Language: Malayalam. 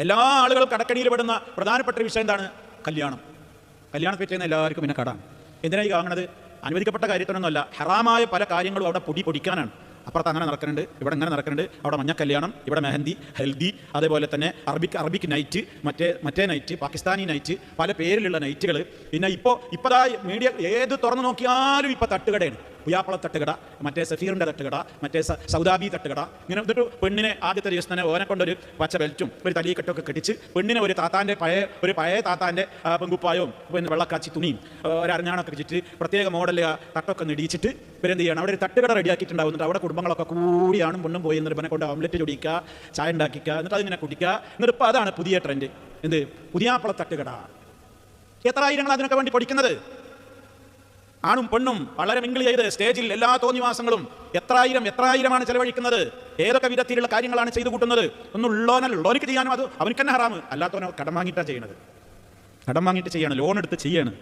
എല്ലാ ആളുകളും കടക്കണിയിൽ പെടുന്ന പ്രധാനപ്പെട്ട വിഷയം എന്താണ്? കല്യാണം. കല്യാണത്തെ ചെയ്യുന്ന എല്ലാവർക്കും പിന്നെ കടാണ്. എന്തിനായി കാണുന്നത്? അനുവദിക്കപ്പെട്ട കാര്യത്തിനൊന്നുമല്ല, ഹറാമായ പല കാര്യങ്ങളും അവിടെ പൊടിക്കാനാണ്. അപ്പുറത്ത് അങ്ങനെ നടക്കുന്നുണ്ട്, ഇവിടെ അങ്ങനെ നടക്കുന്നുണ്ട്, അവിടെ മഞ്ഞ കല്യാണം, ഇവിടെ മെഹന്തി, ഹെൽദി, അതേപോലെ തന്നെ അറബിക് നൈറ്റ്, മറ്റേ നൈറ്റ്, പാകിസ്ഥാനി നൈറ്റ്, പല പേരിലുള്ള നൈറ്റുകൾ. പിന്നെ ഇപ്പോഴാ മീഡിയ ഏത് തുറന്നു നോക്കിയാലും ഇപ്പോൾ തട്ടുകടയാണ്. പുയ്യാപ്പള തട്ടുകട, മറ്റേ സഫീറിൻ്റെ തട്ടുകട, മറ്റേ സൗദാബി തട്ടുകട. ഇങ്ങനെ എന്നിട്ട് പെണ്ണിനെ ആദ്യത്തെ ദിവസം തന്നെ ഓനെ കൊണ്ടൊരു പച്ച ബെൽറ്റും ഒരു തലീക്കെട്ടൊക്കെ കെട്ടിച്ച് പെണ്ണിനെ ഒരു പഴയ താത്താൻ്റെ പെങ്കുപ്പായവും പിന്നെ വെള്ളക്കാച്ചി തുണിയും ഒരഞ്ഞാണൊക്കെ വെച്ചിട്ട് പ്രത്യേക മോഡലിൽ തട്ടൊക്കെ നെടിയിച്ചിട്ട് ഇവരെന്ത് ചെയ്യണം? അവിടെ ഒരു തട്ടുകട റെഡിയാക്കിയിട്ടുണ്ടാവുന്നുണ്ട്. അവിടെ കുടുംബങ്ങളൊക്കെ കൂടിയാണ് പെണ്ണും പോയി എന്നിട്ട് ഇവനെ കൊണ്ട് ഓംലെറ്റ് ചൊടിക്കുക, ചായ ഉണ്ടാക്കിക്കുക, എന്നിട്ട് അതിങ്ങനെ കുടിക്കുക. എന്നിട്ട് ഇപ്പോൾ അതാണ് പുതിയ ട്രെൻഡ്. എന്ത്? പുതിയാപ്പള തട്ടുകട. എത്ര ആയിരങ്ങൾ അതിനൊക്കെ വേണ്ടി പഠിക്കുന്നത്? ആണും പെണ്ണും വളരെ മിങ്കിൾ ചെയ്ത് സ്റ്റേജിൽ എല്ലാ തോന്നിവാസങ്ങളും എത്രായിരമാണ് ചെലവഴിക്കുന്നത്. ഏതൊക്കെ വിധത്തിലുള്ള കാര്യങ്ങളാണ് ചെയ്തു കൂട്ടുന്നത്. ഒന്നും ഉള്ളോനിക്ക് ചെയ്യാനും അത് അവനക്ക് തന്നെ ഹറാമ്. അല്ലാത്തവനോ കടം വാങ്ങിയിട്ടാണ് ചെയ്യണത്. കടം വാങ്ങിയിട്ട് ചെയ്യണം, ലോൺ എടുത്ത് ചെയ്യണം.